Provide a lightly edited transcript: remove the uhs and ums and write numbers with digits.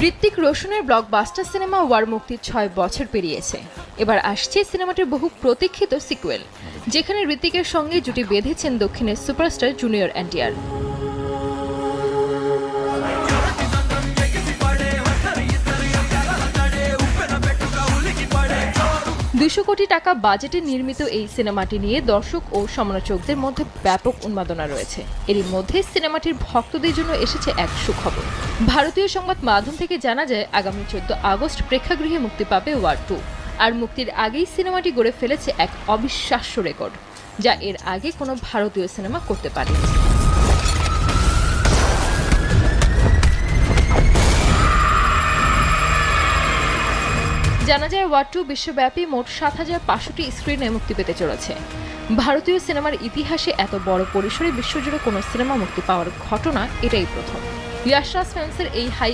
Hrithik রোশনের blockbuster cinema war মুক্তির ৬ বছর পেরিয়েছে। এবার আসছে সিনেমাটির বহু প্রতীক্ষিত সিকুয়েল, যেখানে ঋত্বিকের সঙ্গে জুটি বেঁধেছেন দক্ষিণের সুপারস্টার জুনিয়র এনটিআর। ২০০ কোটি টাকা বাজেটে নির্মিত এই সিনেমাটি নিয়ে দর্শক ও সমালোচকদের মধ্যে ব্যাপক উন্মাদনা রয়েছে। এরই মধ্যে সিনেমাটির ভক্তদের জন্য এসেছে এক সুখবর। ভারতীয় সংবাদ মাধ্যম থেকে জানা যায়, আগামী ১৪ আগস্ট প্রেক্ষাগৃহে মুক্তি পাবে ওয়ার 2। আর মুক্তির আগেই সিনেমাটি গড়ে ফেলেছে এক অবিশ্বাস্য রেকর্ড, যা এর আগে কোনো ভারতীয় সিনেমা করতে পারেনি। জানা যায়, ওয়ার 2 বিশ্বব্যাপী মোট ৭,৫০০টি স্ক্রিনে মুক্তি পেতে চলেছে। ভারতীয় সিনেমার ইতিহাসে এত বড় পরিসরে বিশ্বজুড়ে কোনো সিনেমা মুক্তি পাওয়ার ঘটনা এটাই প্রথম। ইয়াশ রাজ ফিল্মসের এই হাই